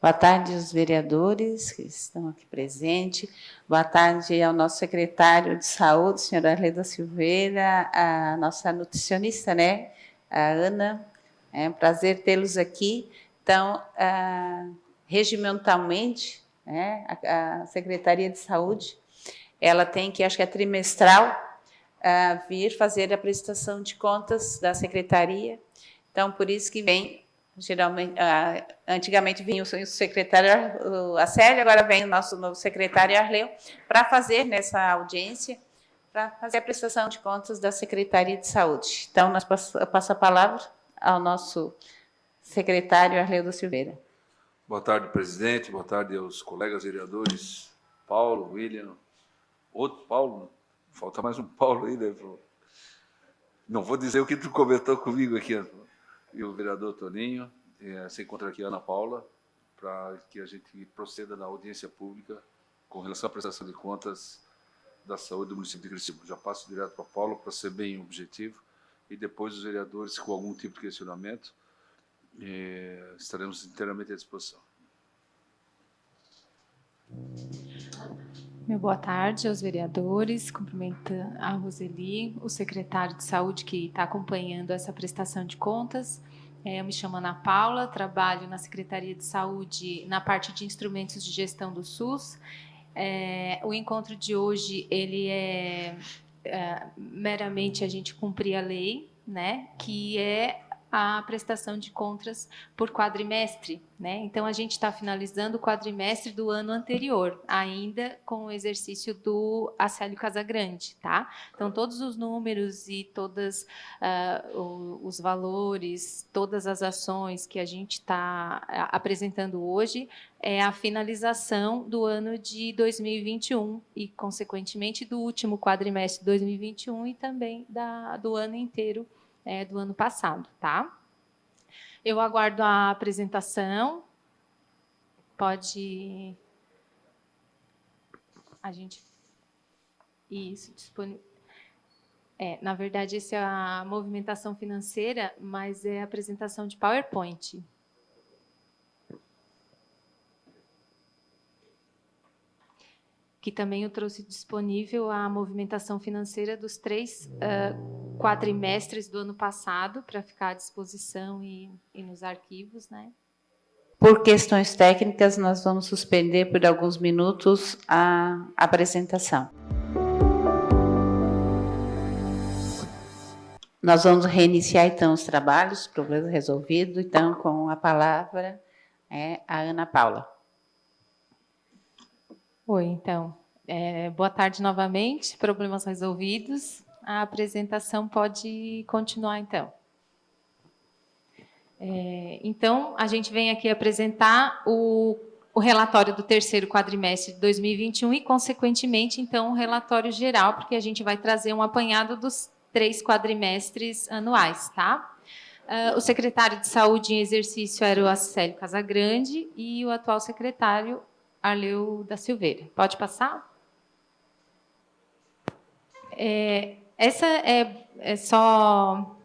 Boa tarde aos vereadores que estão aqui presentes. Boa tarde ao nosso secretário de Saúde, senhora Arleda Silveira, a nossa nutricionista, né, a Ana. É um prazer tê-los aqui. Então, regimentalmente, né, a Secretaria de Saúde, ela tem que, acho que é trimestral, vir fazer a prestação de contas da Secretaria. Então, por isso que vem, geralmente, antigamente vinha o secretário Acélio, agora vem o nosso novo secretário Arleu, para fazer nessa audiência, para fazer a prestação de contas da Secretaria de Saúde. Então, eu passo a palavra ao nosso secretário Arleu da Silveira. Boa tarde, presidente. Boa tarde aos colegas vereadores Paulo, William, outro Paulo, falta mais um Paulo aí, né? Não vou dizer o que tu comentou comigo aqui, e o vereador Toninho. Se encontra aqui a Ana Paula, para que a gente proceda na audiência pública com relação à prestação de contas da saúde do município de Criciúma. Já passo direto para Paulo, para ser bem objetivo, e depois os vereadores com algum tipo de questionamento, estaremos inteiramente à disposição. Boa tarde aos vereadores, cumprimento a Roseli, o secretário de Saúde que está acompanhando essa prestação de contas. Eu me chamo Ana Paula, trabalho na Secretaria de Saúde na parte de instrumentos de gestão do SUS. O encontro de hoje ele é meramente a gente cumprir a lei, né, que é a prestação de contas por quadrimestre, né? Então, a gente está finalizando o quadrimestre do ano anterior, ainda com o exercício do Acélio Casagrande, tá? Então, todos os números e todos os valores, todas as ações que a gente está apresentando hoje é a finalização do ano de 2021 e, consequentemente, do último quadrimestre de 2021 e também do ano inteiro do ano passado, tá? Eu aguardo a apresentação. Pode... A gente... Isso, disponível. Na verdade, essa é a movimentação financeira, mas é a apresentação de PowerPoint. Que também eu trouxe disponível a movimentação financeira dos 3 quadrimestres do ano passado, para ficar à disposição e nos arquivos, né? Por questões técnicas, nós vamos suspender por alguns minutos a apresentação. Nós vamos reiniciar, então, os trabalhos, problema resolvido. Então, com a palavra, a Ana Paula. Oi, então. Boa tarde novamente, problemas resolvidos. A apresentação pode continuar, então. Então, a gente vem aqui apresentar o relatório do terceiro quadrimestre de 2021 e, consequentemente, então, o relatório geral, porque a gente vai trazer um apanhado dos 3 quadrimestres anuais, tá? O secretário de Saúde em exercício era o Acélio Casagrande e o atual secretário, Arleu da Silveira. Pode passar? Essa é só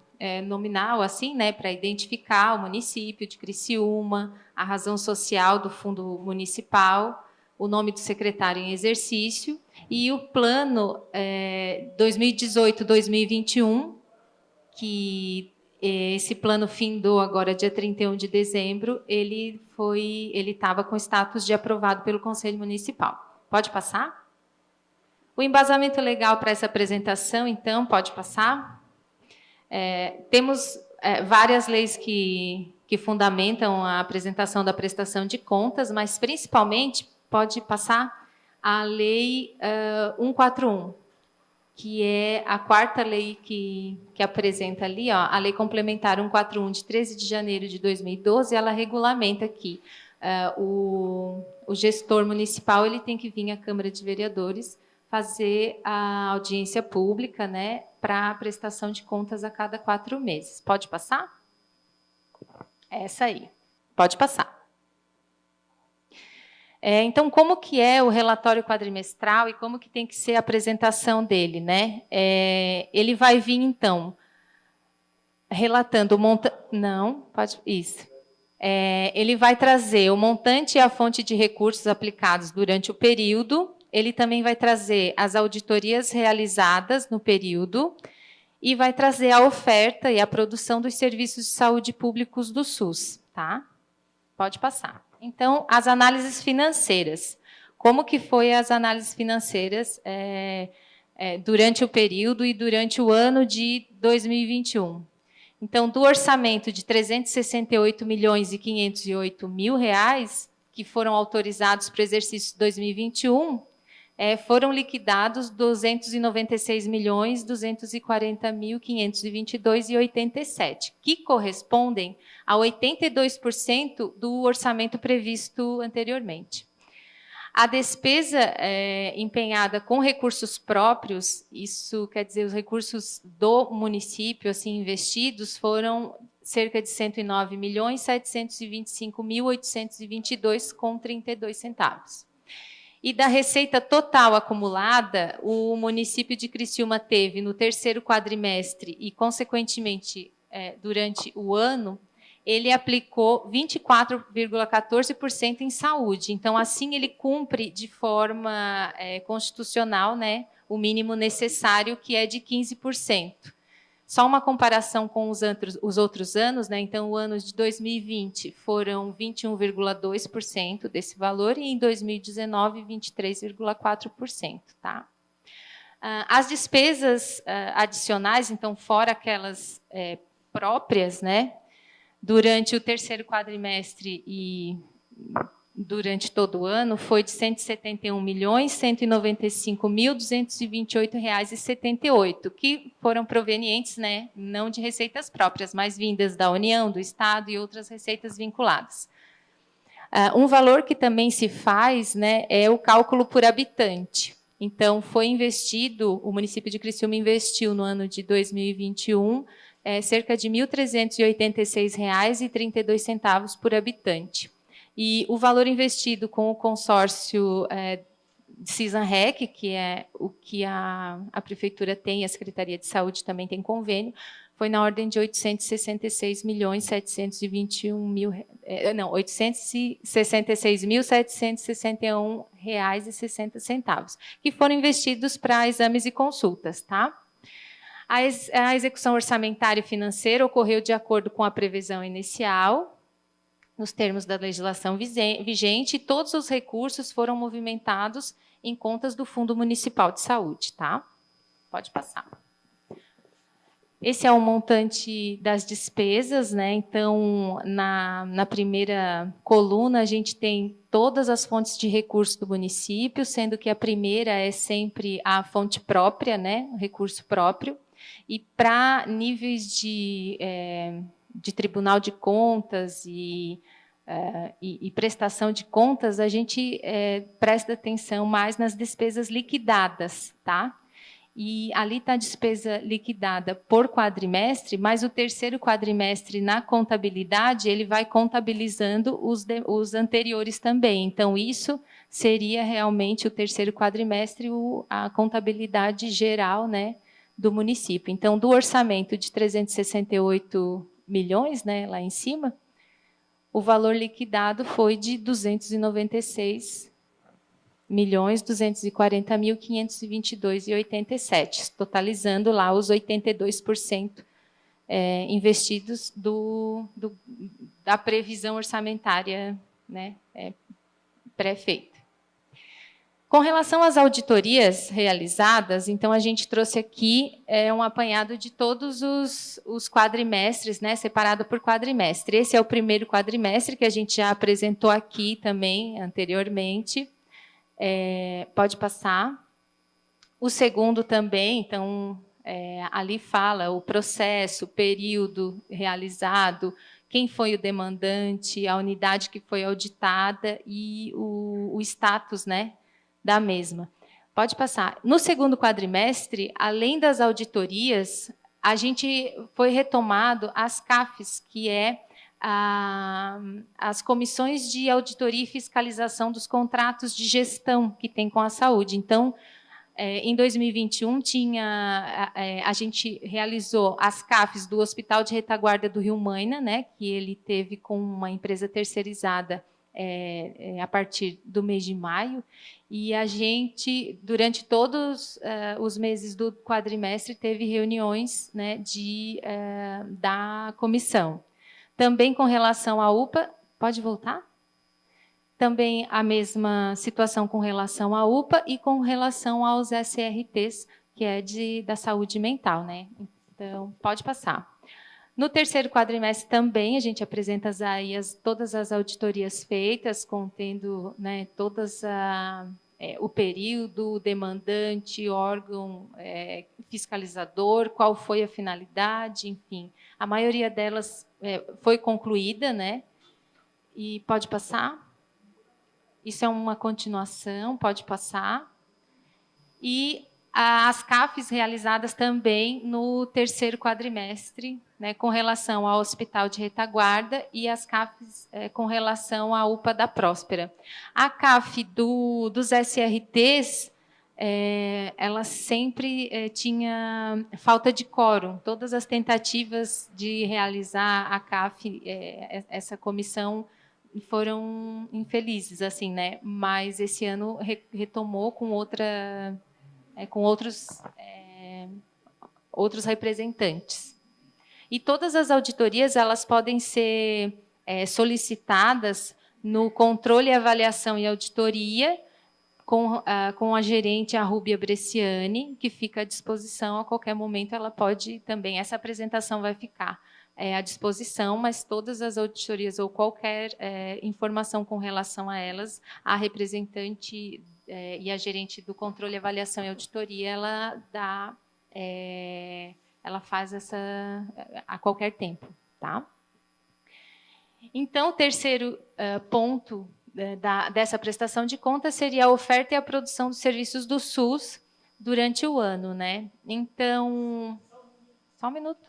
nominal, assim, né, para identificar o município de Criciúma, a razão social do fundo municipal, o nome do secretário em exercício e o plano 2018-2021, que esse plano findou agora dia 31 de dezembro, ele estava com status de aprovado pelo Conselho Municipal. Pode passar? O embasamento legal para essa apresentação, então, pode passar? Temos várias leis que fundamentam a apresentação da prestação de contas, mas, principalmente, pode passar a Lei 141, que é a 4ª lei que apresenta ali, ó, a Lei Complementar 141, de 13 de janeiro de 2012, ela regulamenta que o gestor municipal ele tem que vir à Câmara de Vereadores fazer a audiência pública, né, para a prestação de contas a cada 4 meses. Pode passar? Essa aí. Pode passar. Então, como que é o relatório quadrimestral e como que tem que ser a apresentação dele, né? Ele vai vir, então, relatando o Não, pode... Isso. ele vai trazer o montante e a fonte de recursos aplicados durante o período, ele também vai trazer as auditorias realizadas no período e vai trazer a oferta e a produção dos serviços de saúde públicos do SUS, tá? Pode passar. Então, as análises financeiras. Como que foi as análises financeiras durante o período e durante o ano de 2021? Então, do orçamento de R$ 368.508.000, que foram autorizados para o exercício 2021, foram liquidados R$ 296.240.522,87, que correspondem a 82% do orçamento previsto anteriormente. A despesa empenhada com recursos próprios, isso quer dizer, os recursos do município assim investidos, foram cerca de R$ 109.725.822,32. E da receita total acumulada, o município de Criciúma teve no terceiro quadrimestre e, consequentemente, durante o ano, ele aplicou 24,14% em saúde. Então, assim, ele cumpre de forma constitucional, né, o mínimo necessário, que é de 15%. Só uma comparação com os outros anos, né? Então, o ano de 2020 foram 21,2% desse valor e em 2019, 23,4%. Tá? As despesas adicionais, então, fora aquelas próprias, né? Durante o terceiro quadrimestre e durante todo o ano, foi de R$ 171.195.228,78, que foram provenientes, né, não de receitas próprias, mas vindas da União, do Estado e outras receitas vinculadas. Um valor que também se faz, né, é o cálculo por habitante. Então, foi investido, o município de Criciúma investiu no ano de 2021 cerca de R$ 1.386,32 por habitante. E o valor investido com o consórcio CISANREC, que é o que a Prefeitura tem, a Secretaria de Saúde também tem convênio, foi na ordem de R$ 866.761,60, que foram investidos para exames e consultas, tá? A execução orçamentária e financeira ocorreu de acordo com a previsão inicial, nos termos da legislação vigente, e todos os recursos foram movimentados em contas do Fundo Municipal de Saúde. Tá? Pode passar. Esse é o montante das despesas, né? Então, na primeira coluna, a gente tem todas as fontes de recursos do município, sendo que a primeira é sempre a fonte própria, né? O recurso próprio. E para níveis de Tribunal de Contas e prestação de contas, a gente presta atenção mais nas despesas liquidadas, tá? E ali está a despesa liquidada por quadrimestre, mas o terceiro quadrimestre na contabilidade, ele vai contabilizando os anteriores também. Então, isso seria realmente o terceiro quadrimestre, a contabilidade geral, né, do município. Então, do orçamento de 368 milhões, né, lá em cima, o valor liquidado foi de 296.240.522,87, totalizando lá os 82% investidos da previsão orçamentária, né, pré-feita. Com relação às auditorias realizadas, então a gente trouxe aqui um apanhado de todos os quadrimestres, né, separado por quadrimestre. Esse é o primeiro quadrimestre que a gente já apresentou aqui também anteriormente. Pode passar. O segundo também, então, ali fala o processo, o período realizado, quem foi o demandante, a unidade que foi auditada e o status, né, da mesma. Pode passar. No segundo quadrimestre, além das auditorias, a gente foi retomado as CAFs, que as comissões de auditoria e fiscalização dos contratos de gestão que tem com a saúde. Então, Em 2021, a gente realizou as CAFs do Hospital de Retaguarda do Rio Maina, né, que ele teve com uma empresa terceirizada a partir do mês de maio, e a gente, durante todos os meses do quadrimestre, teve reuniões, né, da comissão. Também com relação à UPA, pode voltar? Também a mesma situação com relação à UPA e com relação aos SRTs, que é da saúde mental, né? Então, pode passar. No terceiro quadrimestre também a gente apresenta todas as auditorias feitas, contendo, né, o período, o demandante, órgão fiscalizador, qual foi a finalidade, enfim. A maioria delas foi concluída, né? E pode passar. Isso é uma continuação, pode passar. E as CAFs realizadas também no terceiro quadrimestre, né, com relação ao Hospital de Retaguarda, e as CAFs com relação à UPA da Próspera. A CAF dos SRTs, ela sempre tinha falta de quórum. Todas as tentativas de realizar a CAF, essa comissão, foram infelizes, assim, né? Mas esse ano retomou com outros representantes. E todas as auditorias elas podem ser solicitadas no controle, avaliação e auditoria com a gerente, a Rúbia Bresciani, que fica à disposição a qualquer momento. Ela pode também, essa apresentação vai ficar à disposição, mas todas as auditorias ou qualquer informação com relação a elas, a representante e a gerente do controle, avaliação e auditoria, ela faz essa a qualquer tempo, tá? Então, o terceiro ponto dessa prestação de contas seria a oferta e a produção dos serviços do SUS durante o ano, né? Então, só um minuto.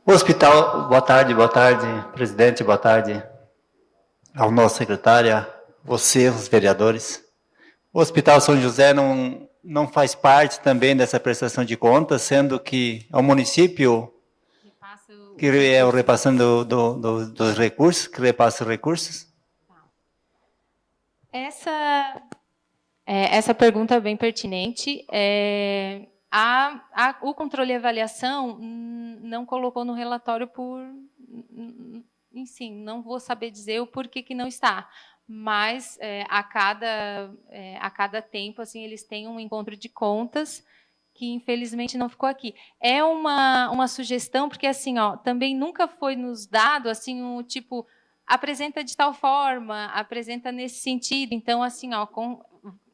O hospital, boa tarde, presidente, boa tarde ao nosso secretário, você, os vereadores. O Hospital São José não faz parte também dessa prestação de contas, sendo que é o município que é o repassando dos recursos, que repassa os recursos. Essa pergunta é bem pertinente. O controle e avaliação não colocou no relatório enfim, não vou saber dizer o porquê que não está, mas a cada tempo assim, eles têm um encontro de contas que infelizmente não ficou aqui. É uma sugestão, porque assim, também nunca foi nos dado assim, tipo, apresenta de tal forma, apresenta nesse sentido. Então, assim,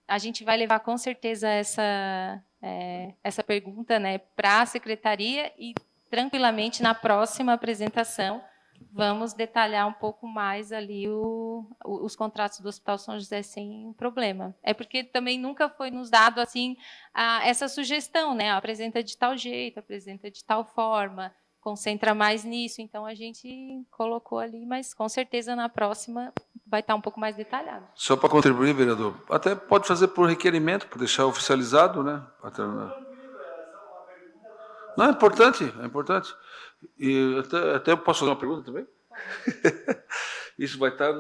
a gente vai levar com certeza essa pergunta, né, para a secretaria, e tranquilamente na próxima apresentação vamos detalhar um pouco mais ali os contratos do Hospital São José sem problema. É porque também nunca foi nos dado assim essa sugestão, né? Apresenta de tal jeito, apresenta de tal forma, concentra mais nisso. Então a gente colocou ali, mas com certeza na próxima vai estar um pouco mais detalhado. Só para contribuir, vereador, até pode fazer por requerimento, para deixar oficializado, né? Não, é importante, é importante. E até eu posso fazer uma pergunta também? Isso vai estar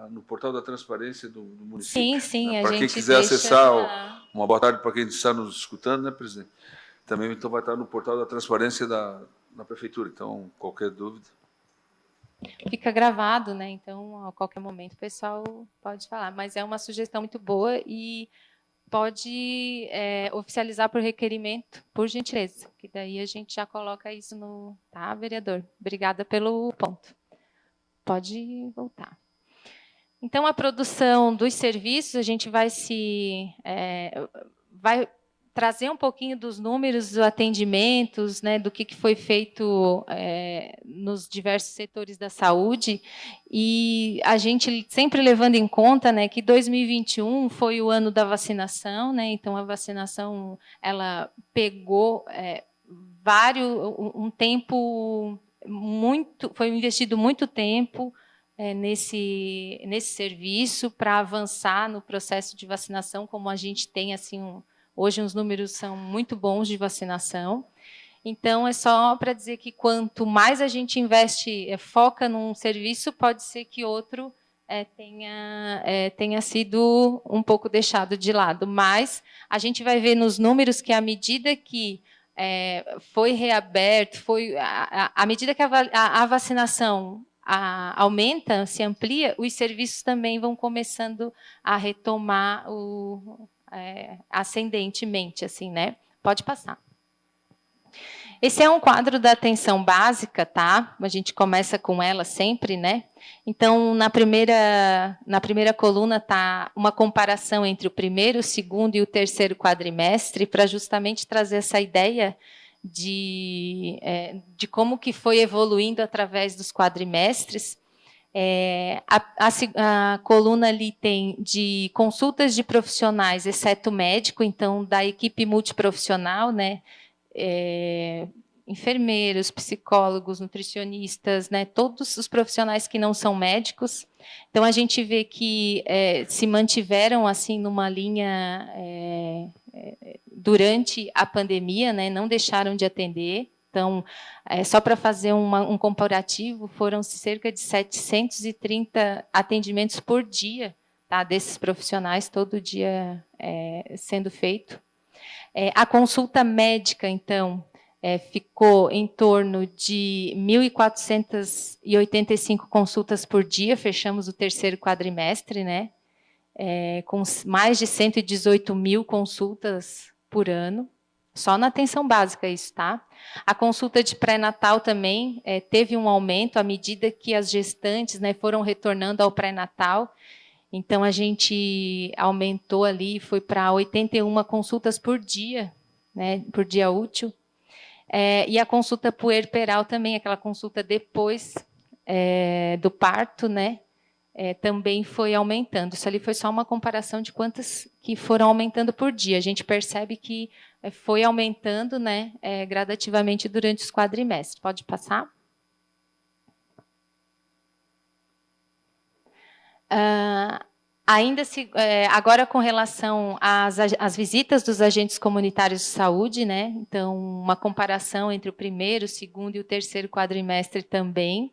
no portal da transparência do município. Sim, sim. Né? Para quem quiser acessar, uma boa tarde para quem está nos escutando, né, presidente? Também então vai estar no portal da transparência da prefeitura. Então, qualquer dúvida. Fica gravado, né? Então, a qualquer momento o pessoal pode falar. Mas é uma sugestão muito boa e pode oficializar por requerimento, por gentileza, que daí a gente já coloca isso no... Tá, vereador? Obrigada pelo ponto. Pode voltar. Então, a produção dos serviços, a gente vai trazer um pouquinho dos números, dos atendimentos, né, do que foi feito nos diversos setores da saúde, e a gente sempre levando em conta, né, que 2021 foi o ano da vacinação, né, então a vacinação ela pegou um tempo foi investido muito tempo nesse serviço para avançar no processo de vacinação, como a gente tem assim hoje os números são muito bons de vacinação. Então é só para dizer que quanto mais a gente investe, foca num serviço, pode ser que outro tenha sido um pouco deixado de lado, mas a gente vai ver nos números que à medida que foi reaberto, à medida que a vacinação aumenta, se amplia, os serviços também vão começando a retomar ascendentemente, assim, né? Pode passar. Esse é um quadro da atenção básica, tá? A gente começa com ela sempre, né? Então, na primeira coluna está uma comparação entre o primeiro, o segundo e o terceiro quadrimestre, para justamente trazer essa ideia de como que foi evoluindo através dos quadrimestres. A coluna ali tem de consultas de profissionais, exceto médico, então da equipe multiprofissional, né? Enfermeiros, psicólogos, nutricionistas, né, todos os profissionais que não são médicos. Então a gente vê que se mantiveram assim numa linha durante a pandemia, né, não deixaram de atender. Então, só para fazer um comparativo, foram cerca de 730 atendimentos por dia, tá, desses profissionais, todo dia sendo feito. A consulta médica, então, ficou em torno de 1.485 consultas por dia, fechamos o terceiro quadrimestre, né? Com mais de 118 mil consultas por ano, só na atenção básica isso, tá? A consulta de pré-natal também teve um aumento à medida que as gestantes, né, foram retornando ao pré-natal. Então, a gente aumentou ali, foi para 81 consultas por dia, né, por dia útil. E a consulta puerperal também, aquela consulta depois do parto, né, também foi aumentando. Isso ali foi só uma comparação de quantas que foram aumentando por dia. A gente percebe que foi aumentando, né, gradativamente durante os quadrimestres. Pode passar? Agora, com relação às visitas dos agentes comunitários de saúde, né? Então, uma comparação entre o primeiro, o segundo e o terceiro quadrimestre também.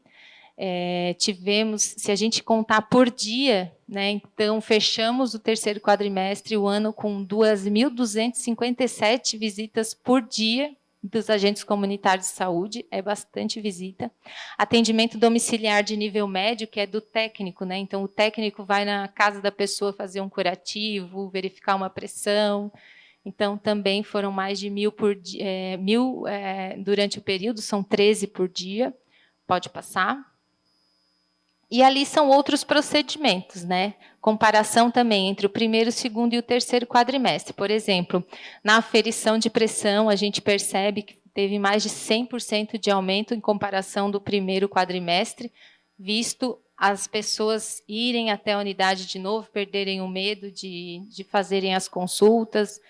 Tivemos, se a gente contar por dia, né? Então, fechamos o terceiro quadrimestre, o ano com 2.257 visitas por dia dos agentes comunitários de saúde, é bastante visita. Atendimento domiciliar de nível médio, que é do técnico, né? Então, o técnico vai na casa da pessoa fazer um curativo, verificar uma pressão. Então, também foram mais de 1.000 por dia, durante o período, são 13 por dia. Pode passar. E ali são outros procedimentos, né? Comparação também entre o primeiro, o segundo e o terceiro quadrimestre. Por exemplo, na aferição de pressão, a gente percebe que teve mais de 100% de aumento em comparação do primeiro quadrimestre, visto as pessoas irem até a unidade de novo, perderem o medo de fazerem as consultas.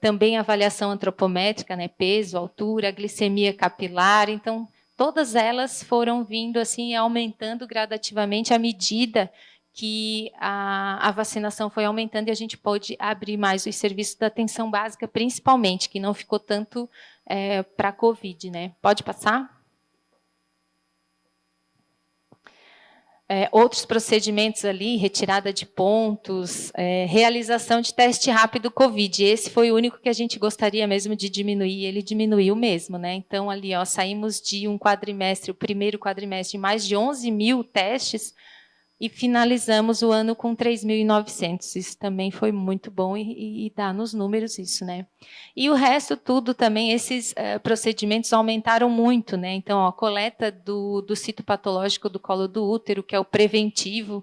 Também avaliação antropométrica, né? Peso, altura, glicemia capilar. Então, todas elas foram vindo assim, aumentando gradativamente à medida que a vacinação foi aumentando e a gente pôde abrir mais os serviços da atenção básica, principalmente, que não ficou tanto para a Covid, né? Pode passar? Outros procedimentos ali, retirada de pontos, realização de teste rápido Covid. Esse foi o único que a gente gostaria mesmo de diminuir, ele diminuiu mesmo, né? Então, ali, saímos de um quadrimestre, o primeiro quadrimestre, de mais de 11 mil testes, e finalizamos o ano com 3.900. Isso também foi muito bom e dá nos números isso, né? E o resto tudo também, esses procedimentos aumentaram muito, né? Então, a coleta do citopatológico do colo do útero, que é o preventivo,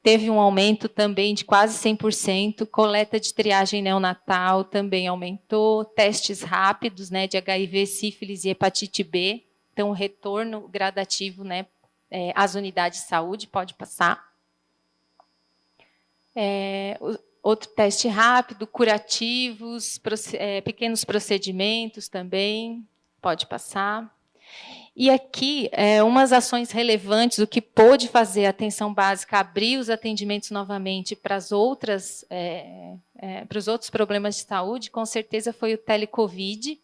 teve um aumento também de quase 100%, coleta de triagem neonatal também aumentou, testes rápidos, né, de HIV, sífilis e hepatite B, então retorno gradativo, né, às unidades de saúde, pode passar. Outro teste rápido, curativos, pequenos procedimentos também, pode passar. E aqui, umas ações relevantes, o que pôde fazer a atenção básica, abrir os atendimentos novamente para os outros problemas de saúde, com certeza foi o telecovid,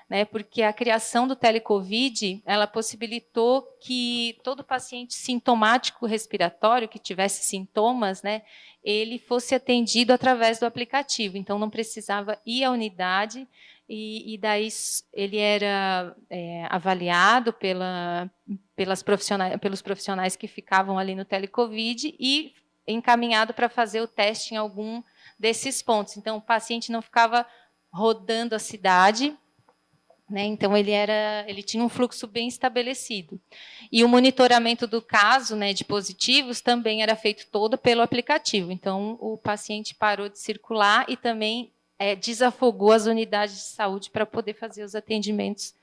né, porque a criação do telecovid, ela possibilitou que todo paciente sintomático respiratório, que tivesse sintomas, né, ele fosse atendido através do aplicativo, então não precisava ir à unidade, e daí ele era avaliado pelos profissionais que ficavam ali no telecovid e encaminhado para fazer o teste em algum desses pontos. Então, o paciente não ficava rodando a cidade, né? Então, ele tinha um fluxo bem estabelecido. E o monitoramento do caso, né, de positivos também era feito todo pelo aplicativo. Então, o paciente parou de circular e também desafogou as unidades de saúde para poder fazer os atendimentos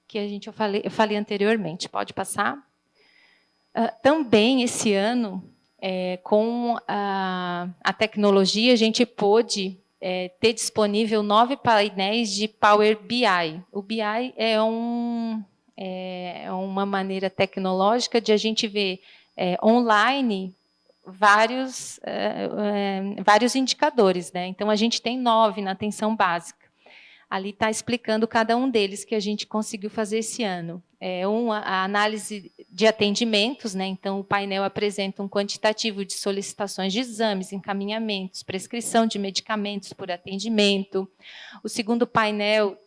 que eu falei anteriormente. Pode passar? Também, esse ano, com a tecnologia, a gente pôde ter disponível 9 painéis de Power BI. O BI é uma maneira tecnológica de a gente ver online vários indicadores, né? Então, a gente tem 9 na atenção básica. Ali está explicando cada um deles que a gente conseguiu fazer esse ano. A análise de atendimentos, né? Então, o painel apresenta um quantitativo de solicitações de exames, encaminhamentos, prescrição de medicamentos por atendimento. O segundo painel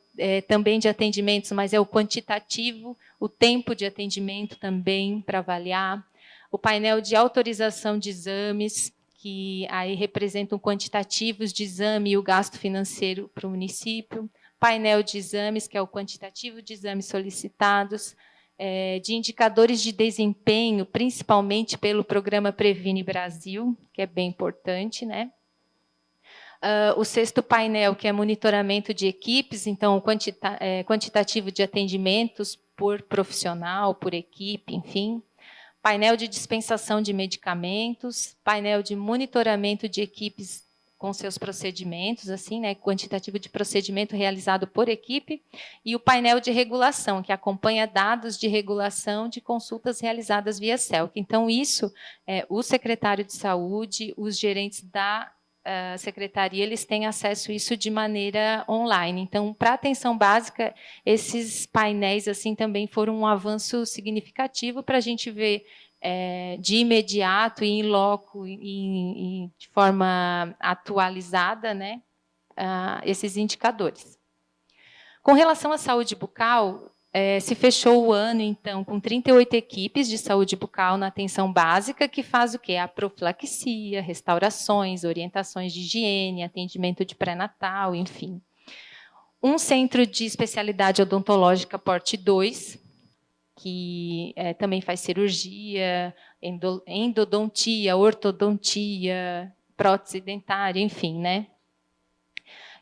também de atendimentos, mas é o quantitativo, o tempo de atendimento também para avaliar. O painel de autorização de exames, que aí representam quantitativos de exame e o gasto financeiro para o município. Painel de exames, que é o quantitativo de exames solicitados, de indicadores de desempenho, principalmente pelo programa Previne Brasil, que é bem importante, né? O sexto painel, que é monitoramento de equipes, então o quantitativo de atendimentos por profissional, por equipe, enfim. Painel de dispensação de medicamentos, painel de monitoramento de equipes com seus procedimentos, assim, né, quantitativo de procedimento realizado por equipe, e o painel de regulação, que acompanha dados de regulação de consultas realizadas via CELC. Então, isso, o secretário de saúde, os gerentes da secretaria, eles têm acesso a isso de maneira online. Então, para a atenção básica, esses painéis assim também foram um avanço significativo para a gente ver de imediato e em loco e de forma atualizada, né, esses indicadores. Com relação à saúde bucal, se fechou o ano, então, com 38 equipes de saúde bucal na atenção básica, que faz o quê? A profilaxia, restaurações, orientações de higiene, atendimento de pré-natal, enfim. Um centro de especialidade odontológica porte 2, que também faz cirurgia, endodontia, ortodontia, prótese dentária, enfim, né?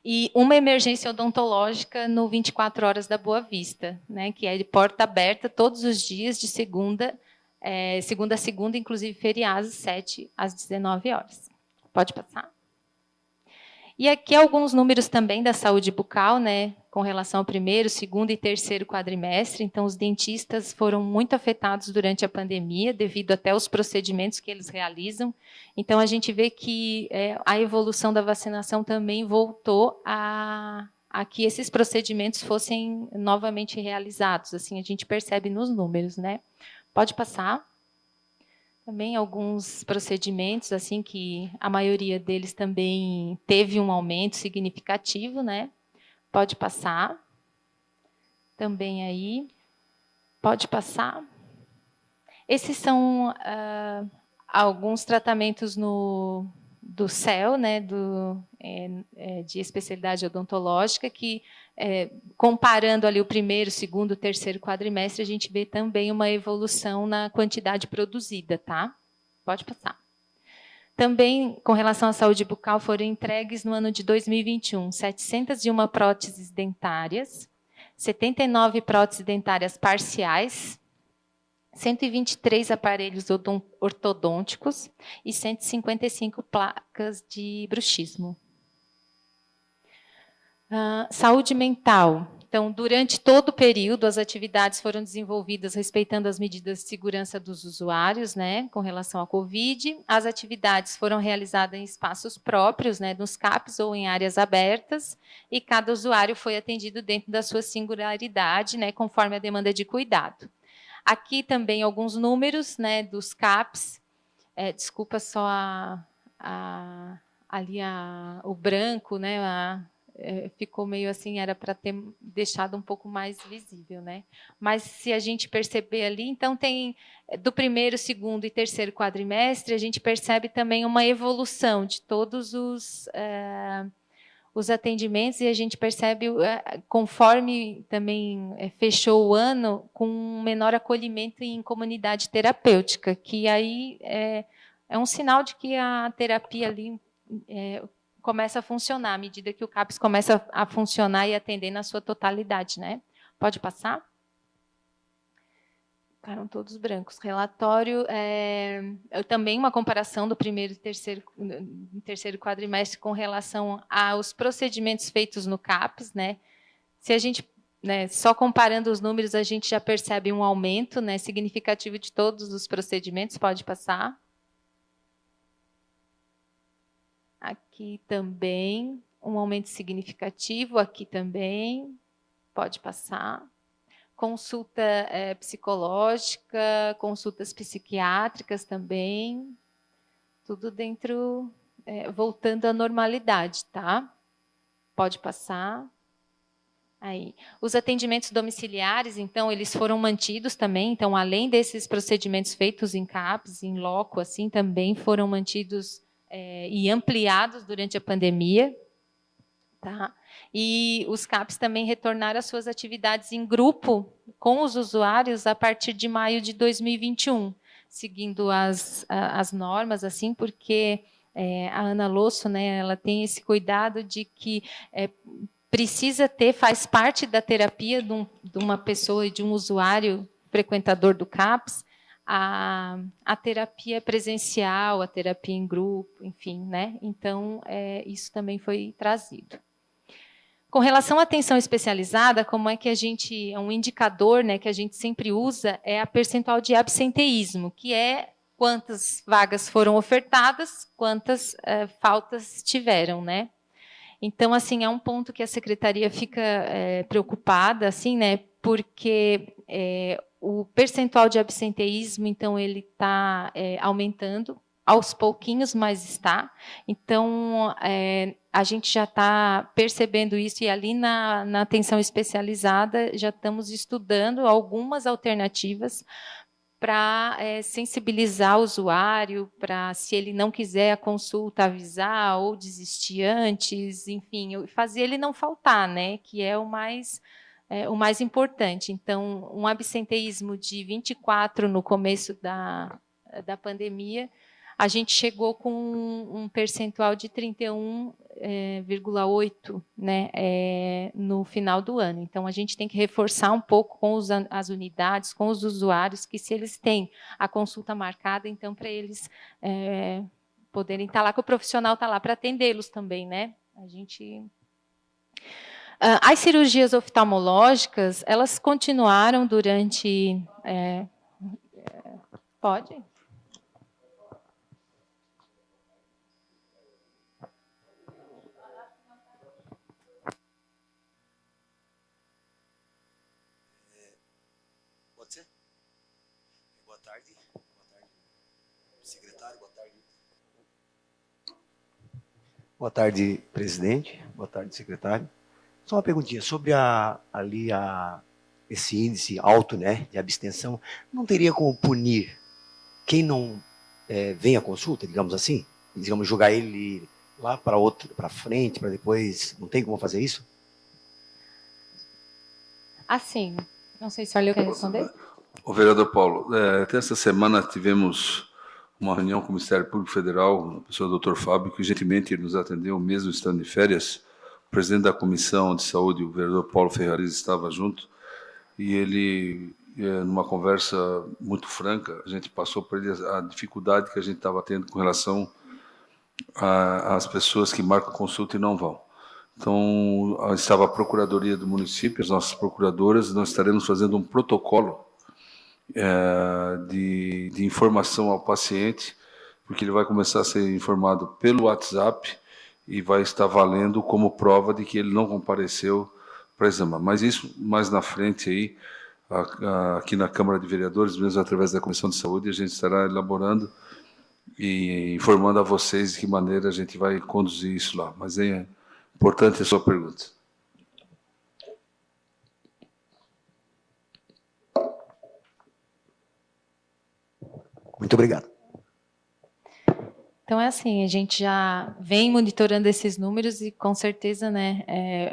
E uma emergência odontológica no 24 Horas da Boa Vista, né, que é de porta aberta todos os dias, de segunda a segunda, inclusive feriados, 7 às 19 horas. Pode passar. E aqui alguns números também da saúde bucal, né, com relação ao primeiro, segundo e terceiro quadrimestre. Então, os dentistas foram muito afetados durante a pandemia, devido até aos procedimentos que eles realizam. Então, a gente vê que a evolução da vacinação também voltou a que esses procedimentos fossem novamente realizados. Assim, a gente percebe nos números, né? Pode passar. Também alguns procedimentos, assim, que a maioria deles também teve um aumento significativo, né? Pode passar. Também aí. Pode passar. Esses são alguns tratamentos do CEL, né, de especialidade odontológica, que, comparando ali o primeiro, segundo, terceiro quadrimestre, a gente vê também uma evolução na quantidade produzida, tá? Pode passar. Também, com relação à saúde bucal, foram entregues no ano de 2021 701 próteses dentárias, 79 próteses dentárias parciais, 123 aparelhos ortodônticos e 155 placas de bruxismo. Saúde mental. Então, durante todo o período, as atividades foram desenvolvidas respeitando as medidas de segurança dos usuários, né, com relação à Covid. As atividades foram realizadas em espaços próprios, né, nos CAPs ou em áreas abertas, e cada usuário foi atendido dentro da sua singularidade, né, conforme a demanda de cuidado. Aqui também alguns números, né, dos CAPs. Desculpa só o branco, né, ficou meio assim, era para ter deixado um pouco mais visível, né? Mas se a gente perceber ali, então tem do primeiro, segundo e terceiro quadrimestre, a gente percebe também uma evolução de todos os atendimentos, e a gente percebe, conforme também fechou o ano, com um menor acolhimento em comunidade terapêutica, que aí é um sinal de que a terapia ali começa a funcionar, à medida que o CAPS começa a funcionar e atender na sua totalidade, né? Pode passar? Ficaram todos brancos. Relatório, também uma comparação do primeiro e terceiro quadrimestre com relação aos procedimentos feitos no CAPS, né? Se a gente, né, só comparando os números, a gente já percebe um aumento, né, significativo de todos os procedimentos. Pode passar. Aqui também, um aumento significativo, aqui também, pode passar. Consulta psicológica, consultas psiquiátricas também, tudo dentro, voltando à normalidade, tá? Pode passar. Aí. Os atendimentos domiciliares, então, eles foram mantidos também, então, além desses procedimentos feitos em CAPS, em loco, assim, também foram mantidos e ampliados durante a pandemia. Tá? E os CAPs também retornaram às suas atividades em grupo com os usuários a partir de maio de 2021, seguindo as normas, assim, porque a Ana Losso, né, ela tem esse cuidado de que precisa ter, faz parte da terapia de uma pessoa e de um usuário frequentador do CAPS, a terapia presencial, a terapia em grupo, enfim, né? Então, isso também foi trazido. Com relação à atenção especializada, como é que a gente, um indicador, né, que a gente sempre usa é a percentual de absenteísmo, que é quantas vagas foram ofertadas, quantas faltas tiveram, né? Então, assim, é um ponto que a secretaria fica preocupada, assim, né, porque o percentual de absenteísmo, então, ele está aumentando aos pouquinhos, mas está. Então, a gente já está percebendo isso, e ali na atenção especializada já estamos estudando algumas alternativas para sensibilizar o usuário, para, se ele não quiser a consulta, avisar ou desistir antes, enfim, fazer ele não faltar, né, que é o mais importante. Então, um absenteísmo de 24 no começo da pandemia, a gente chegou com um percentual de 31,8, né, no final do ano. Então, a gente tem que reforçar um pouco com as unidades, com os usuários, que se eles têm a consulta marcada, então, para eles poderem estar lá, que o profissional está lá para atendê-los também, né? A gente... As cirurgias oftalmológicas, elas continuaram durante... Pode? Pode ser? Boa tarde. Boa tarde, secretário. Boa tarde. Boa tarde, presidente. Boa tarde, secretário. Só uma perguntinha sobre esse índice alto, né, de abstenção. Não teria como punir quem não vem à consulta, digamos assim? Digamos, jogar ele lá para frente, para depois... Não tem como fazer isso? Assim, não sei se o Arleu quer responder. O vereador Paulo, até essa semana tivemos uma reunião com o Ministério Público Federal, a pessoa do Dr. Fábio, que gentilmente nos atendeu, mesmo estando de férias. O presidente da Comissão de Saúde, o vereador Paulo Ferraris, estava junto, e ele, numa conversa muito franca, a gente passou para ele a dificuldade que a gente estava tendo com relação às pessoas que marcam consulta e não vão. Então, estava a Procuradoria do município, as nossas procuradoras, nós estaremos fazendo um protocolo de informação ao paciente, porque ele vai começar a ser informado pelo WhatsApp e vai estar valendo como prova de que ele não compareceu para exame. Mas isso, mais na frente, aí, aqui na Câmara de Vereadores, mesmo através da Comissão de Saúde, a gente estará elaborando e informando a vocês de que maneira a gente vai conduzir isso lá. Mas é importante a sua pergunta. Muito obrigado. Então, é assim, a gente já vem monitorando esses números e, com certeza, né,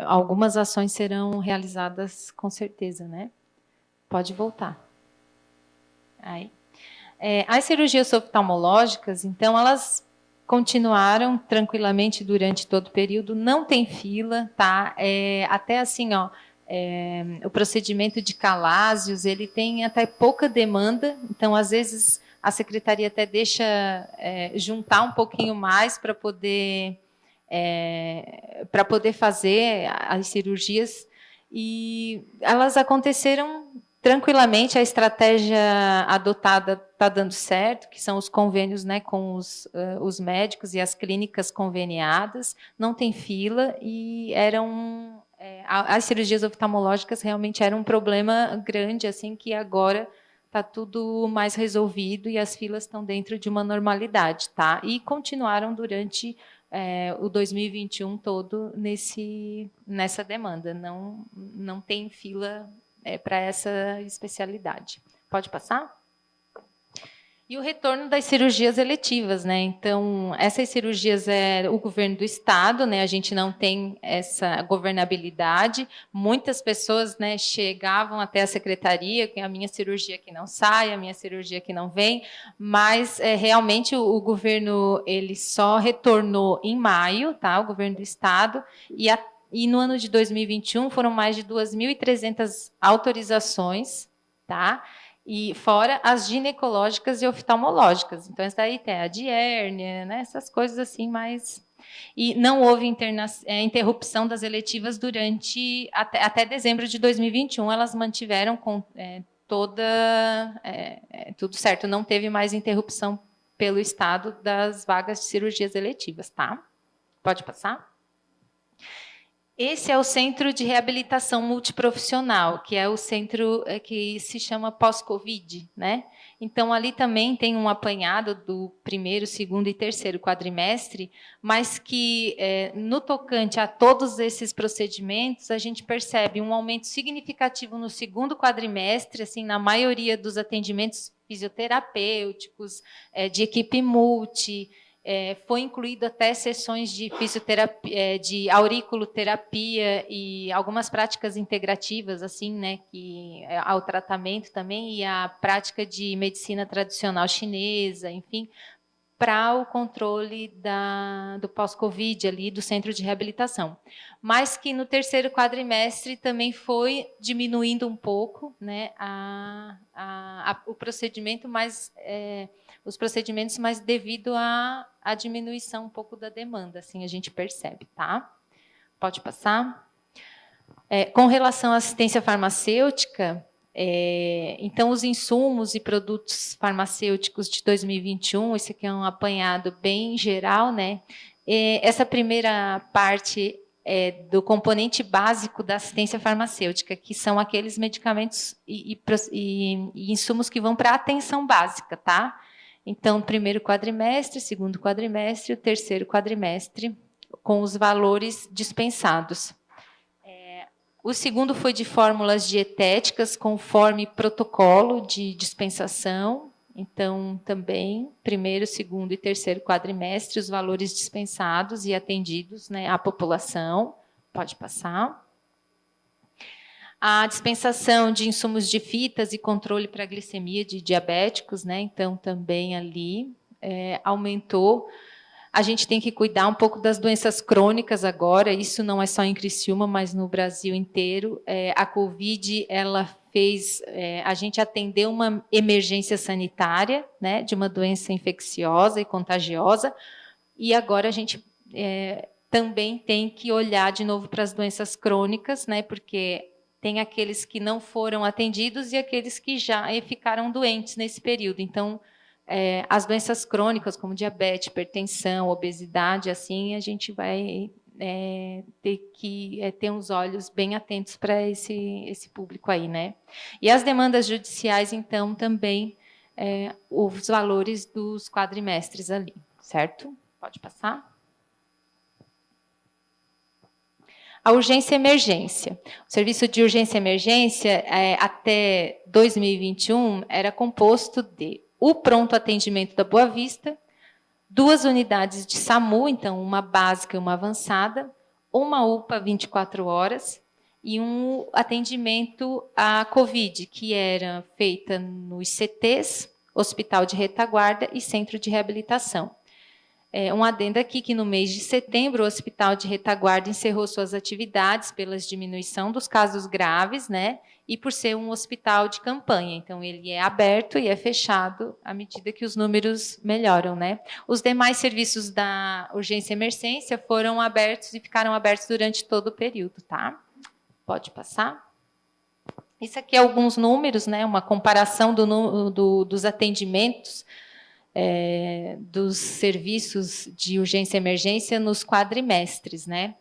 algumas ações serão realizadas, com certeza, né? Pode voltar. Aí. As cirurgias oftalmológicas, então, elas continuaram tranquilamente durante todo o período, não tem fila, tá? Até assim, ó, o procedimento de calásios, ele tem até pouca demanda, então, às vezes, a secretaria até deixa juntar um pouquinho mais para poder fazer as cirurgias, e elas aconteceram tranquilamente. A estratégia adotada está dando certo, que são os convênios, né, com os médicos e as clínicas conveniadas, não tem fila, e as cirurgias oftalmológicas realmente eram um problema grande, assim, que agora está tudo mais resolvido e as filas estão dentro de uma normalidade, tá? E continuaram durante o 2021 todo nessa demanda. Não tem fila para essa especialidade. Pode passar? E o retorno das cirurgias eletivas, né? Então, essas cirurgias é o governo do estado, né? A gente não tem essa governabilidade. Muitas pessoas, né, chegavam até a secretaria, que a minha cirurgia que não sai, a minha cirurgia que não vem, mas realmente o governo ele só retornou em maio, tá? O governo do estado, e no ano de 2021 foram mais de 2.300 autorizações, tá? E fora as ginecológicas e oftalmológicas. Então, essa daí tem a de hérnia, né? Essas coisas assim, mas... E não houve interrupção das eletivas durante... Até dezembro de 2021, elas mantiveram com tudo certo. Não teve mais interrupção pelo Estado das vagas de cirurgias eletivas, tá? Pode passar? Esse é o Centro de Reabilitação Multiprofissional, que é o centro que se chama pós-Covid, né? Então, ali também tem um apanhado do primeiro, segundo e terceiro quadrimestre, mas que, no tocante a todos esses procedimentos, a gente percebe um aumento significativo no segundo quadrimestre, assim, na maioria dos atendimentos fisioterapêuticos, de equipe multi. Foi incluído até sessões de fisioterapia, de auriculoterapia e algumas práticas integrativas, assim, né, ao tratamento também, e a prática de medicina tradicional chinesa, enfim, para o controle do pós-Covid ali, do centro de reabilitação. Mas que no terceiro quadrimestre também foi diminuindo um pouco, né, o procedimento, mas os procedimentos, mas devido à diminuição um pouco da demanda, assim a gente percebe, tá? Pode passar. Com relação à assistência farmacêutica, então, os insumos e produtos farmacêuticos de 2021, esse aqui é um apanhado bem geral, né? Essa primeira parte é do componente básico da assistência farmacêutica, que são aqueles medicamentos e insumos que vão para a atenção básica, tá? Então, primeiro quadrimestre, segundo quadrimestre, o terceiro quadrimestre, com os valores dispensados. O segundo foi de fórmulas dietéticas, conforme protocolo de dispensação. Então, também, primeiro, segundo e terceiro quadrimestre, os valores dispensados e atendidos, né, à população. Pode passar. A dispensação de insumos de fitas e controle para glicemia de diabéticos, né? Então, também ali, aumentou. A gente tem que cuidar um pouco das doenças crônicas agora, isso não é só em Criciúma, mas no Brasil inteiro. A Covid, ela fez a gente atender uma emergência sanitária, né, de uma doença infecciosa e contagiosa, e agora a gente também tem que olhar de novo para as doenças crônicas, né, porque tem aqueles que não foram atendidos e aqueles que já ficaram doentes nesse período. Então, as doenças crônicas, como diabetes, hipertensão, obesidade, assim, a gente vai ter que ter uns olhos bem atentos para esse público aí, né? E as demandas judiciais, então, também os valores dos quadrimestres ali, certo? Pode passar. A urgência e emergência. O serviço de urgência e emergência, até 2021, era composto de o pronto atendimento da Boa Vista, 2 unidades de SAMU, então uma básica e uma avançada, uma UPA 24 horas e um atendimento à Covid, que era feita nos CTs, Hospital de Retaguarda e Centro de Reabilitação. Um adendo aqui que no mês de setembro o Hospital de Retaguarda encerrou suas atividades pela diminuição dos casos graves, né? E por ser um hospital de campanha. Então, ele é aberto e é fechado à medida que os números melhoram, né? Os demais serviços da urgência e emergência foram abertos e ficaram abertos durante todo o período, tá? Pode passar. Isso aqui é alguns números, né? Uma comparação dos atendimentos dos serviços de urgência e emergência nos quadrimestres, né?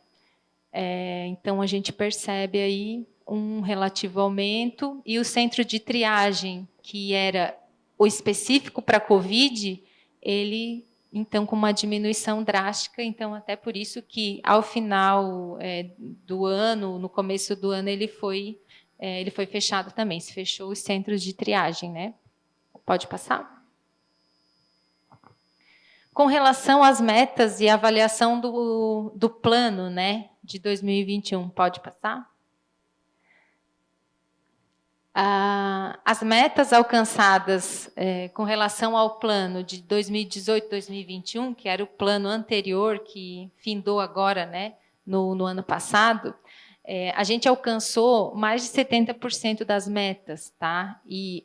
Então, a gente percebe aí um relativo aumento, e o centro de triagem, que era o específico para a Covid, ele, então, com uma diminuição drástica, então, até por isso que, ao final do ano, no começo do ano, ele foi fechado também, se fechou os centros de triagem, né? Pode passar? Com relação às metas e avaliação do plano, né, de 2021, pode passar? As metas alcançadas com relação ao plano de 2018-2021, que era o plano anterior, que findou agora, né, no ano passado, a gente alcançou mais de 70% das metas, tá? E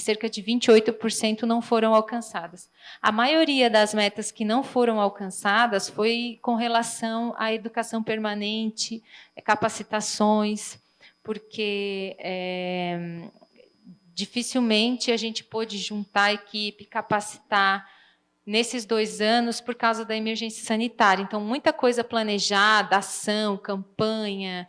cerca de 28% não foram alcançadas. A maioria das metas que não foram alcançadas foi com relação à educação permanente, capacitações, porque dificilmente a gente pôde juntar a equipe, capacitar nesses 2 anos por causa da emergência sanitária. Então, muita coisa planejada, ação, campanha,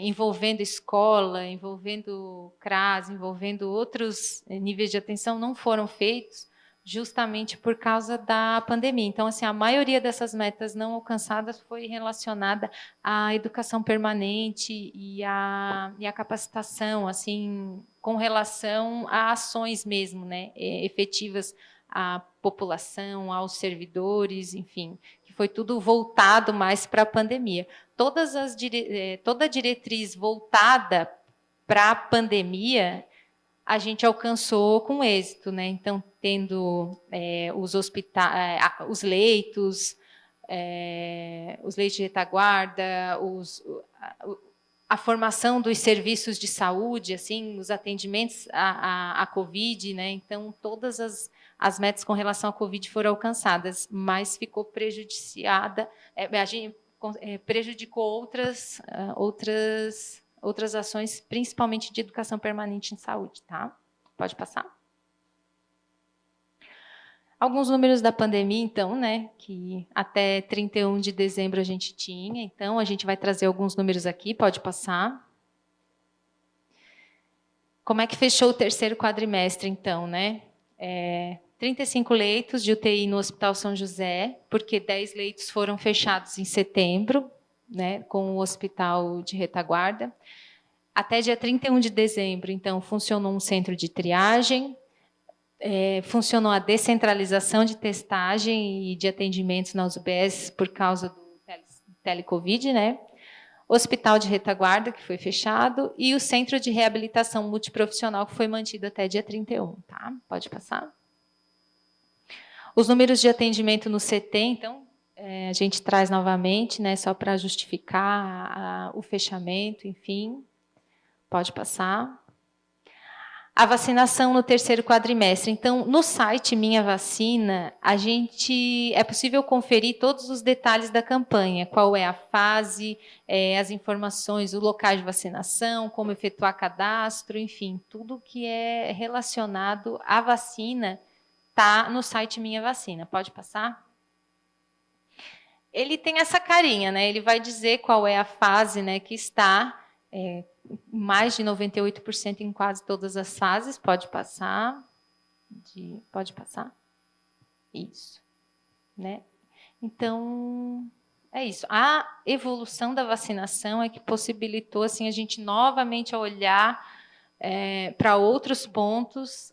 envolvendo escola, envolvendo CRAS, envolvendo outros níveis de atenção, não foram feitos justamente por causa da pandemia. Então, assim, a maioria dessas metas não alcançadas foi relacionada à educação permanente e à capacitação, assim, com relação a ações mesmo, né, efetivas à população, aos servidores, enfim, que foi tudo voltado mais para a pandemia. Toda a diretriz voltada para a pandemia, a gente alcançou com êxito, né? Então, tendo os hospitais, os leitos de retaguarda, a formação dos serviços de saúde, assim, os atendimentos à Covid, né? Então, todas as metas com relação à Covid foram alcançadas, mas ficou prejudicada, prejudicou outras ações, principalmente de educação permanente em saúde, tá? Pode passar? Alguns números da pandemia, então, né, que até 31 de dezembro a gente tinha, então a gente vai trazer alguns números aqui, pode passar. Como é que fechou o 3º quadrimestre, então, né? 35 leitos de UTI no Hospital São José, porque 10 leitos foram fechados em setembro, né, com o Hospital de Retaguarda. Até dia 31 de dezembro, então, funcionou um centro de triagem, funcionou a descentralização de testagem e de atendimentos nas UBS por causa do telecovid, né? Hospital de Retaguarda, que foi fechado, e o Centro de Reabilitação Multiprofissional, que foi mantido até dia 31, tá? Pode passar. Os números de atendimento no CT, então, a gente traz novamente, né, só para justificar o fechamento, enfim. Pode passar. A vacinação no terceiro quadrimestre. Então, no site Minha Vacina, é possível conferir todos os detalhes da campanha, qual é a fase, as informações, o local de vacinação, como efetuar cadastro, enfim, tudo que é relacionado à vacina está no site Minha Vacina. Pode passar? Ele tem essa carinha, né? Ele vai dizer qual é a fase, né, que está, mais de 98% em quase todas as fases. Pode passar. Pode passar. Isso. Né? Então, é isso. A evolução da vacinação é que possibilitou assim, a gente novamente olhar para outros pontos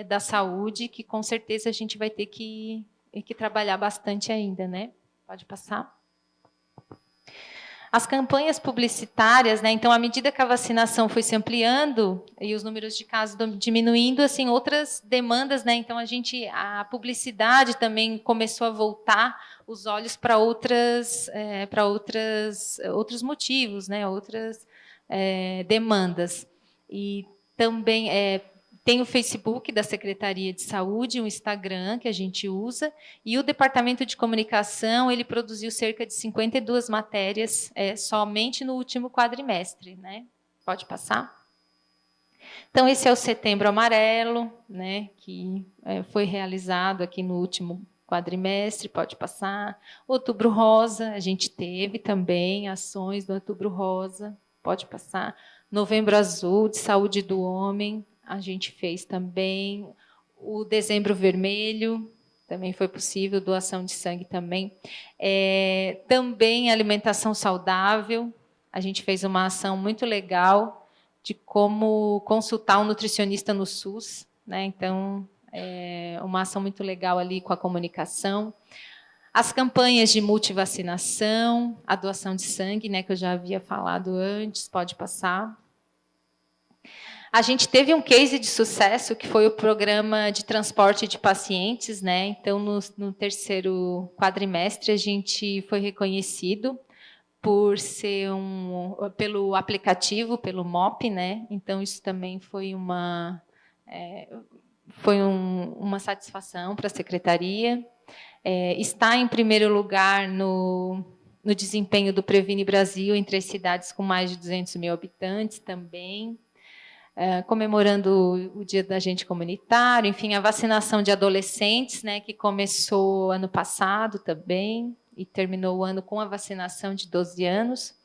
da saúde, que com certeza a gente vai ter que trabalhar bastante ainda. Né? Pode passar. As campanhas publicitárias, né? Então, à medida que a vacinação foi se ampliando e os números de casos diminuindo, assim, outras demandas, né? Então, a publicidade também começou a voltar os olhos para outros motivos, né? Outras demandas. E também tem o Facebook da Secretaria de Saúde, o Instagram que a gente usa, e o Departamento de Comunicação, ele produziu cerca de 52 matérias somente no último quadrimestre. Né? Pode passar? Então, esse é o Setembro Amarelo, né, que foi realizado aqui no último quadrimestre. Pode passar. Outubro Rosa, a gente teve também ações do Outubro Rosa. Pode passar. Novembro Azul, de Saúde do Homem, a gente fez também. O Dezembro Vermelho, também foi possível, doação de sangue também. Também alimentação saudável, a gente fez uma ação muito legal de como consultar um nutricionista no SUS. Né? Então, uma ação muito legal ali com a comunicação. As campanhas de multivacinação, a doação de sangue, né, que eu já havia falado antes, pode passar. A gente teve um case de sucesso, que foi o programa de transporte de pacientes. Né? Então, no terceiro quadrimestre, a gente foi reconhecido por ser pelo aplicativo, pelo MOP. Né? Então, isso também foi uma satisfação para a Secretaria. Está em primeiro lugar no desempenho do Previne Brasil, entre as cidades com mais de 200 mil habitantes também. Comemorando o Dia da Agente Comunitário, enfim, a vacinação de adolescentes, né, que começou ano passado também, e terminou o ano com a vacinação de 12 anos.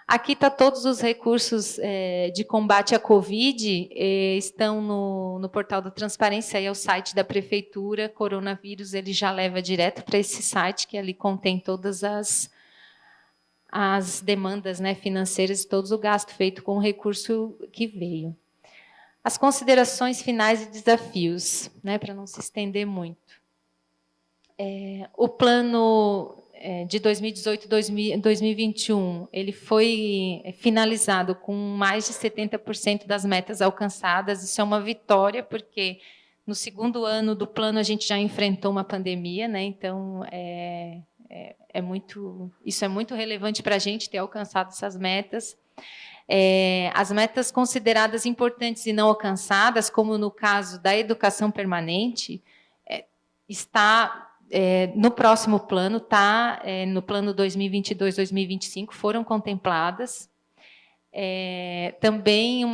Aqui está todos os recursos de combate à Covid, estão no portal da Transparência, aí é o site da Prefeitura. Coronavírus, ele já leva direto para esse site, que ali contém todas as demandas, né, financeiras e todo o gasto feito com o recurso que veio. As considerações finais e desafios, né, para não se estender muito. O plano de 2018-2021, ele foi finalizado com mais de 70% das metas alcançadas. Isso é uma vitória, porque no segundo ano do plano a gente já enfrentou uma pandemia, né? Então, isso é muito relevante para a gente ter alcançado essas metas. As metas consideradas importantes e não alcançadas, como no caso da educação permanente, está no próximo plano, no plano 2022-2025, foram contempladas. Também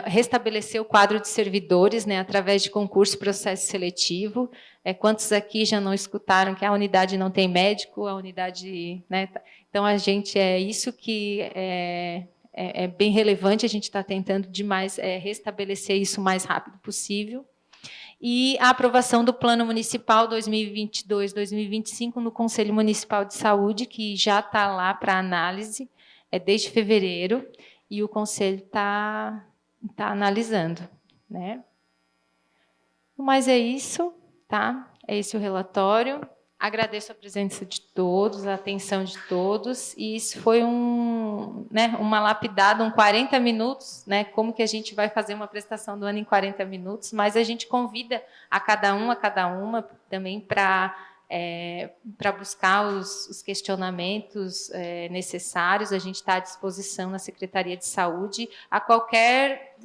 restabelecer o quadro de servidores, né, através de concurso e processo seletivo. Quantos aqui já não escutaram que a unidade não tem médico, a unidade... Né, então, isso que é bem relevante, a gente está tentando demais restabelecer isso o mais rápido possível. E a aprovação do Plano Municipal 2022-2025 no Conselho Municipal de Saúde, que já está lá para análise desde fevereiro, e o Conselho está analisando. Né? Mas é isso, tá? É esse o relatório. Agradeço a presença de todos, a atenção de todos, e isso foi um uma lapidada, 40 minutos, né, como que a gente vai fazer uma prestação do ano em 40 minutos, mas a gente convida a cada uma também para buscar os questionamentos necessários. A gente está à disposição na Secretaria de Saúde a qualquer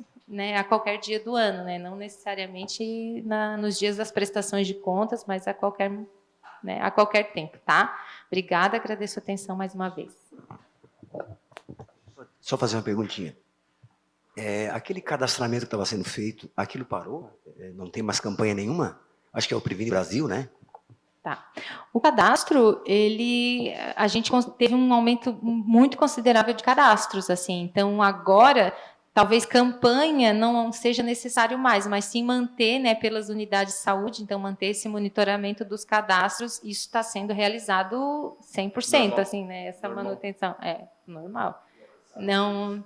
dia do ano, né? Não necessariamente nos dias das prestações de contas, mas a qualquer tempo, tá? Obrigada, agradeço a atenção mais uma vez. Só fazer uma perguntinha. Aquele cadastramento que estava sendo feito, aquilo parou? Não tem mais campanha nenhuma? Acho que é o Previne Brasil, né? Tá. O cadastro, a gente teve um aumento muito considerável de cadastros, assim. Então, agora, talvez campanha não seja necessário mais, mas sim manter, né, pelas unidades de saúde, então manter esse monitoramento dos cadastros, isso está sendo realizado 100%, normal. Assim, né, essa normal. Manutenção. É, normal. Não...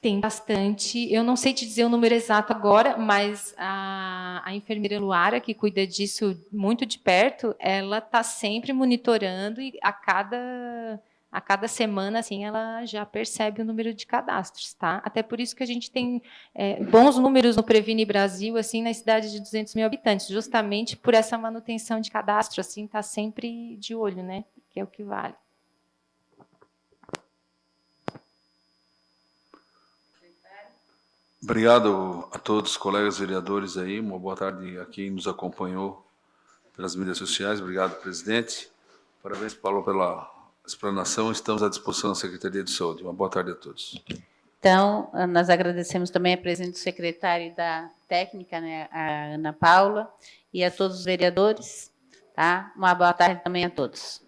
Tem bastante. Eu não sei te dizer o número exato agora, mas a enfermeira Luara, que cuida disso muito de perto, ela está sempre monitorando e a cada semana, assim, ela já percebe o número de cadastros, tá? Até por isso que a gente tem bons números no Previne Brasil, assim, na cidade de 200 mil habitantes, justamente por essa manutenção de cadastro, assim, está sempre de olho, né? Que é o que vale. Obrigado a todos os colegas vereadores aí, uma boa tarde a quem nos acompanhou pelas mídias sociais. Obrigado, presidente. Parabéns, Paulo, pela explanação. Estamos à disposição da Secretaria de Saúde. Uma boa tarde a todos. Então, nós agradecemos também a presença do secretário da técnica, né, a Ana Paula, e a todos os vereadores. Tá? Uma boa tarde também a todos.